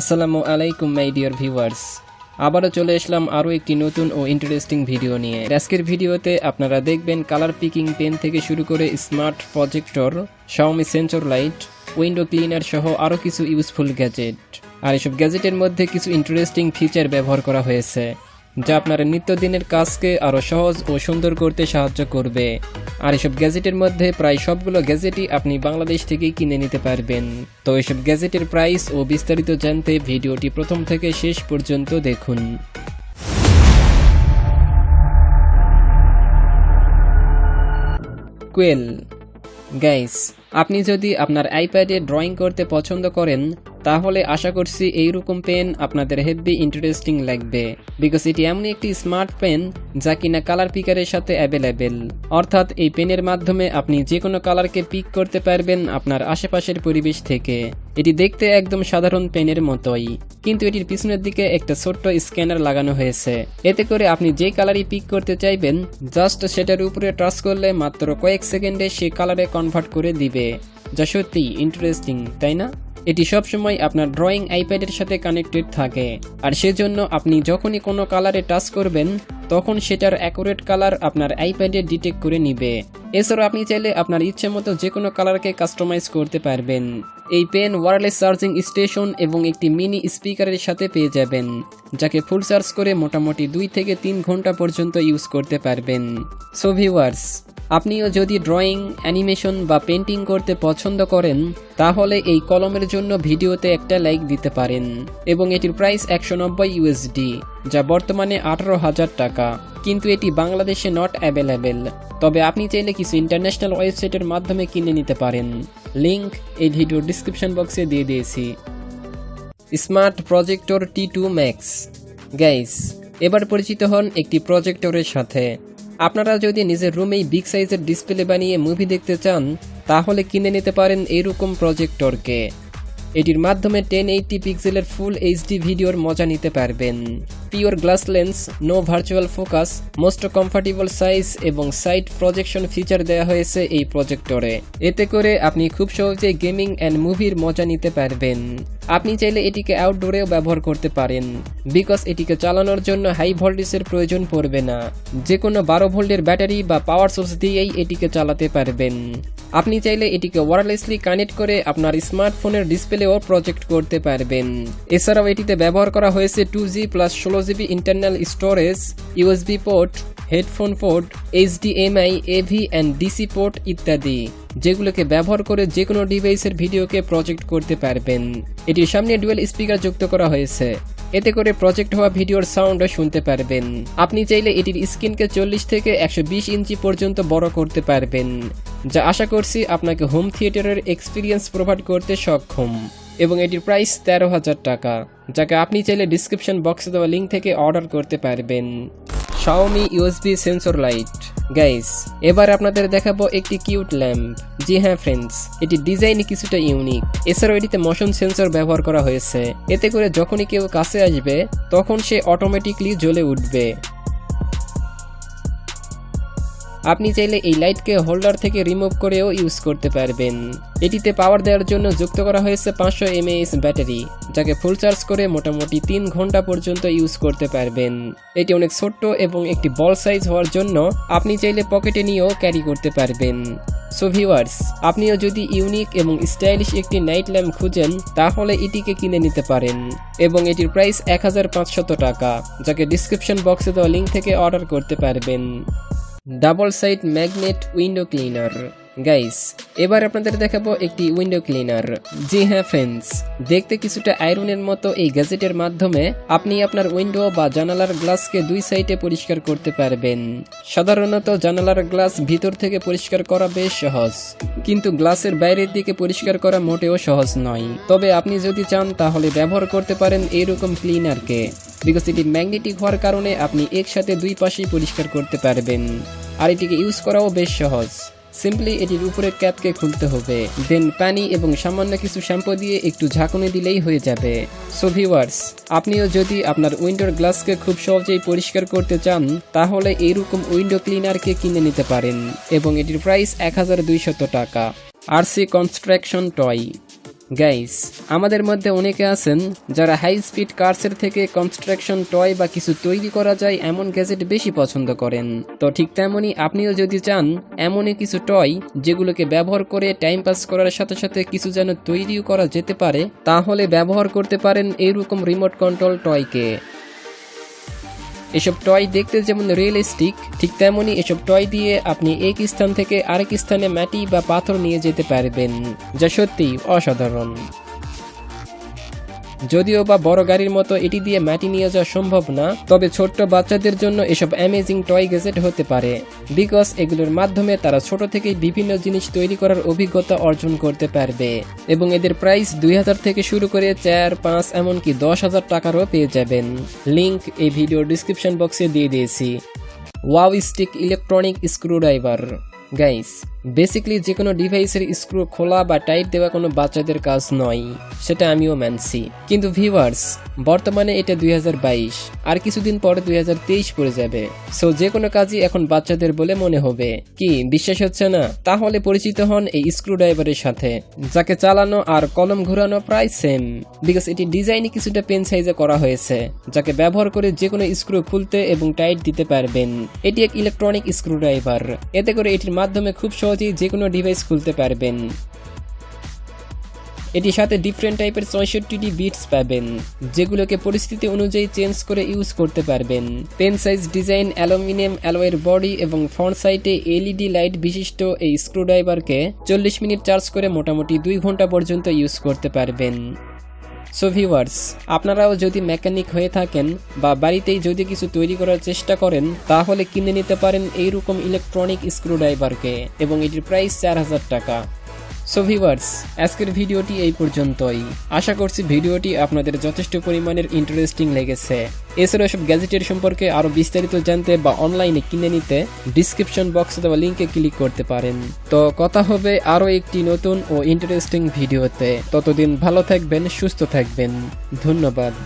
আসসালামু আলাইকুম my dear viewers, আবারও চলে আসলাম আরও একটি নতুন ও ইন্টারেস্টিং ভিডিও নিয়ে। আজকের ভিডিওতে আপনারা দেখবেন কালার পিকিং পেন থেকে শুরু করে smart projector, Xiaomi sensor light, window cleaner সহ আরও কিছু ইউজফুল গ্যাজেট। আর এসব গ্যাজেটের মধ্যে কিছু ইন্টারেস্টিং ফিচার ব্যবহার করা হয়েছে যা আপনার নিত্যদিনের কাজকে আরও সহজ ও সুন্দর করতে সাহায্য করবে। আর এসব গ্যাজেটের মধ্যে প্রায় সবগুলো গ্যাজেটই আপনি বাংলাদেশ থেকেই কিনে নিতে পারবেন। তো এসব গ্যাজেটের প্রাইস ও বিস্তারিত জানতে ভিডিওটি প্রথম থেকে শেষ পর্যন্ত দেখুন। কুইল গাইস, আপনি যদি আপনার আইপ্যাডে ড্রয়িং করতে পছন্দ করেন তাহলে আশা করছি এইরকম পেন আপনাদের হেভি ইন্টারেস্টিং লাগবে, বিকজ এটি এমন একটি স্মার্ট পেন যা কিনা কালার পিকারের সাথে অ্যাভেলেবেল। অর্থাৎ এই পেনের মাধ্যমে আপনি যে কোনো কালারকে পিক করতে পারবেন আপনার আশেপাশের পরিবেশ থেকে। এটি দেখতে একদম সাধারণ পেনের মতোই, কিন্তু এটির পিছনের দিকে একটা ছোট্ট স্ক্যানার লাগানো হয়েছে। এতে করে আপনি যে কালারই পিক করতে চাইবেন জাস্ট সেটার উপরে টাচ করলে মাত্র কয়েক সেকেন্ডে সে কালারে কনভার্ট করে দিবে, যা সত্যি ইন্টারেস্টিং, তাই না? এটি সবসময় আপনার ড্রয়িং আইপ্যাডের সাথে কানেক্টেড থাকে, আর সেজন্য আপনি যখনই কোনো কালারে টাচ করবেন তখন সেটার অ্যাকুরেট কালার আপনার আইপ্যাডে ডিটেক্ট করে নিবে। এছাড়াও আপনি চাইলে আপনার ইচ্ছে মতো যে কোনো কালারকে কাস্টমাইজ করতে পারবেন। এই পেন ওয়্যারলেস চার্জিং স্টেশন এবং একটি মিনি স্পিকারের সাথে পেয়ে যাবেন, যাকে ফুল চার্জ করে মোটামুটি 2 থেকে 3 ঘন্টা পর্যন্ত ইউজ করতে পারবেন। সো ভিউয়ার্স, আপনিও যদি ড্রয়িং, অ্যানিমেশন বা পেন্টিং করতে পছন্দ করেন তাহলে এই কলমের জন্য ভিডিওতে একটা লাইক দিতে পারেন। এবং এটির প্রাইস 190 USD, যা বর্তমানে 18,000 টাকা, কিন্তু এটি বাংলাদেশে নট অ্যাভেলেবেল। তবে আপনি চাইলে কিছু ইন্টারন্যাশনাল ওয়েবসাইটের মাধ্যমে কিনে নিতে পারেন। লিংক এই ভিডিওর ডিসক্রিপশন বক্সে দিয়ে দিয়েছি। Smart projector T2 Max guys, এবার পরিচিত হন একটি প্রজেক্টরের সাথে। আপনারা যদি নিজের রুমেই বিগ সাইজের ডিসপ্লে বানিয়ে মুভি দেখতে চান তাহলে কিনে নিতে পারেন এইরকম প্রজেক্টরকে। এটির মাধ্যমে 1080 পিক্সেলের ফুল HD ভিডিওর মজা নিতে পারবেন। Pure glass lens, no virtual focus, most comfortable size এবং সাইড প্রজেকশন ফিচার দেওয়া হয়েছে এই প্রজেক্টরে। এতে করে আপনি খুব সহজে গেমিং অ্যান্ড মুভির মজা নিতে পারবেন। আপনি চাইলে এটিকে আউটডোরেও ব্যবহার করতে পারেন, বিকজ এটিকে চালানোর জন্য হাই ভোল্টেজের প্রয়োজন পড়বে না। যে কোনো 12 ভোল্টের ব্যাটারি বা পাওয়ার সোর্স দিয়েই এটিকে চালাতে পারবেন। আপনি চাইলে এটিকে ওয়্যারলেসলি কানেক্ট করে আপনার স্মার্টফোনের ডিসপ্লেও প্রজেক্ট করতে পারবেন। এছাড়াও এটিতে ব্যবহার করা হয়েছে 2G + 16GB internal storage, USB port, headphone port, HDMI, AV and DC port ইত্যাদি, যেগুলোকে ব্যবহার করে যে কোনো ডিভাইসের ভিডিওকে প্রজেক্ট করতে পারবেন। এটির সামনে ডুয়াল স্পিকার যুক্ত করা হয়েছে, এতে করে প্রজেক্ট হওয়া ভিডিওর সাউন্ডও শুনতে পারবেন। আপনি চাইলে এটির স্ক্রিনকে 40 থেকে 120 ইঞ্চি পর্যন্ত বড় করতে পারবেন, যা আশা করছি আপনাকে হোম থিয়েটারের এক্সপিরিয়েন্স প্রোভাইড করতে সক্ষম। এবং এটির প্রাইস 13,000 টাকা, যাকে আপনি চাইলে ডিসক্রিপশন বক্সে দেওয়া লিঙ্ক থেকে অর্ডার করতে পারবেন। Xiaomi USB sensor light guys, এবার আপনাদের দেখাবো একটি কিউট ল্যাম্প। জি হ্যাঁ ফ্রেন্ডস, এটি ডিজাইনে কিছুটা ইউনিক। এছাড়াও এটিতে মোশন সেন্সর ব্যবহার করা হয়েছে, এতে করে যখনই কেউ কাছে আসবে তখন সে অটোমেটিকলি জ্বলে উঠবে। আপনি চাইলে এই লাইটকে হোল্ডার থেকে রিমুভ করেও ইউজ করতে পারবেন। এটিতে পাওয়ার দেওয়ার জন্য যুক্ত করা হয়েছে 500 mAh ব্যাটারি, যাকে ফুল চার্জ করে মোটামুটি 3 ঘন্টা পর্যন্ত ইউজ করতে পারবেন। এটি অনেক ছোট্ট এবং একটি বল সাইজ হওয়ার জন্য আপনি চাইলে পকেটে নিয়েও ক্যারি করতে পারবেন। সো ভিউয়ার্স, আপনিও যদি ইউনিক এবং স্টাইলিশ একটি নাইট ল্যাম্প খুঁজেন তাহলে এটিকে কিনে নিতে পারেন। এবং এটির প্রাইস 1500 টাকা, যাকে ডিসক্রিপশন বক্সে দেওয়া লিঙ্ক থেকে অর্ডার করতে পারবেন। Double side magnet window cleaner guys, এবার আপনাদের দেখাবো একটি উইন্ডো ক্লিনার। জি হ্যাঁ ফ্রেন্ডস, দেখতে কিছুটা আয়রনের মতো এই গ্যাজেটের মাধ্যমে আপনি আপনার উইন্ডো বা জানালার গ্লাসকে 2 সাইডে পরিষ্কার করতে পারবেন। সাধারণত জানালার গ্লাস ভিতর থেকে পরিষ্কার করা বেশ সহজ, কিন্তু গ্লাসের বাইরের দিকে পরিষ্কার করা মোটেও সহজ নয়। তবে আপনি যদি চান তাহলে ব্যবহার করতে পারেন এইরকম ক্লিনারকে, বিকজ এটি ম্যাগনেটিক হওয়ার কারণে আপনি একসাথে 2 পাশেই পরিষ্কার করতে পারবেন। আর এটিকে ইউজ করাও বেশ সহজ। সিম্পলি এটির উপরের ক্যাপকে খুলতে হবে, দেন পানি এবং সামান্য কিছু শ্যাম্পু দিয়ে একটু ঝাঁকুনি দিলেই হয়ে যাবে। সো ভিউয়ার্স, আপনিও যদি আপনার উইন্ডোর গ্লাসকে খুব সহজেই পরিষ্কার করতে চান তাহলে এইরকম উইন্ডো ক্লিনারকে কিনে নিতে পারেন। এবং এটির প্রাইস 1200 টাকা। RC কনস্ট্রাকশন টয় গাইস, আমাদের মধ্যে অনেকে আছেন যারা হাই স্পিড কার্সের থেকে কনস্ট্রাকশন টয় বা কিছু তৈরি করা যায় এমন গ্যাজেট বেশি পছন্দ করেন। তো ঠিক তেমনই আপনিও যদি চান এমনই কিছু টয় যেগুলোকে ব্যবহার করে টাইম পাস করার সাথে সাথে কিছু যেন তৈরিও করা যেতে পারে, তাহলে ব্যবহার করতে পারেন এইরকম রিমোট কন্ট্রোল টয়কে। এসব টয় দেখতে যেমন রিয়েলিস্টিক, ঠিক তেমনই এসব টয় দিয়ে আপনি এক স্থান থেকে আরেক স্থানে মাটি বা পাথর নিয়ে যেতে পারবেন, যা সত্যিই অসাধারণ। যদিও বা বড় গাড়ির মতো এটি দিয়ে মাটি নিয়ে যাওয়া সম্ভব না, তবে ছোট্ট বাচ্চাদের জন্য এসব অ্যামেজিং টয় গ্যাজেট হতে পারে, বিকজ এগুলোর মাধ্যমে তারা ছোট থেকেই বিভিন্ন জিনিস তৈরি করার অভিজ্ঞতা অর্জন করতে পারবে এবং এদের প্রাইস 2000 থেকে শুরু করে 4, 5 এমনকি 10,000 টাকারও পেয়ে যাবেন। লিংক এই ভিডিওর ডিসক্রিপশন বক্সে দিয়ে দিয়েছি। ওয়াউস্টিক ইলেকট্রনিক স্ক্রুড্রাইভার। গাইস, বেসিক্যালি যে কোনো ডিভাইসের স্ক্রু খোলা বা টাইট দেওয়া কোনো বাচ্চাদের কাজ নয়, সেটা আমিও মানছি। কিন্তু ভিউয়ার্স, বর্তমানে এটা 2022, আর কিছুদিন পরে 2023 পড়ে যাবে। সো যে কোনো কাজই এখন বাচ্চাদের বলে মনে হবে। কি বিশ্বাস হচ্ছে না? তাহলে পরিচিত হন এই স্ক্রুড্রাইভারের সাথে, যাকে চালানো আর কলম ঘোরানো প্রায় সেম, বিকজ এটি ডিজাইনই কিছুটা পেন সাইজে করা হয়েছে, যাকে ব্যবহার করে যে কোনো স্ক্রু খুলতে এবং টাইট দিতে পারবেন। এটি এক ইলেকট্রনিক স্ক্রুড্রাইভার, এতে করে এটির মাধ্যমে খুব সহজেই যে কোনো ডিভাইস খুলতে পারবেন। এটির সাথে ডিফারেন্ট টাইপের 64টি বিটস পাবেন, যেগুলোকে পরিস্থিতি অনুযায়ী চেঞ্জ করে ইউজ করতে পারবেন। পেন সাইজ ডিজাইন, অ্যালুমিনিয়াম অ্যালয়ের বডি এবং ফ্রন্ট সাইডে এলইডি লাইট বিশিষ্ট এই স্ক্রুড্রাইভারকে 40 মিনিট চার্জ করে মোটামুটি 2 ঘন্টা পর্যন্ত ইউজ করতে পারবেন। সো ভিউয়ার্স, আপনারাও যদি মেকানিক হয়ে থাকেন বা বাড়িতেই যদি কিছু তৈরি করার চেষ্টা করেন, তাহলে কিনে নিতে পারেন এইরকম ইলেকট্রনিক স্ক্রুড্রাইভারকে, এবং এটির প্রাইস 4000 টাকা। সো ভিউয়ার্স, আজকের ভিডিওটি এই পর্যন্তই। আশা করছি ভিডিওটি আপনাদের যথেষ্ট পরিমাণের ইন্টারেস্টিং লেগেছে। এছাড়াও সব গ্যাজেটের সম্পর্কে আরও বিস্তারিত জানতে বা অনলাইনে কিনে নিতে ডিসক্রিপশন বক্সে দেওয়া লিঙ্কে ক্লিক করতে পারেন। তো কথা হবে আরও একটি নতুন ও ইন্টারেস্টিং ভিডিওতে। ততদিন ভালো থাকবেন, সুস্থ থাকবেন। ধন্যবাদ।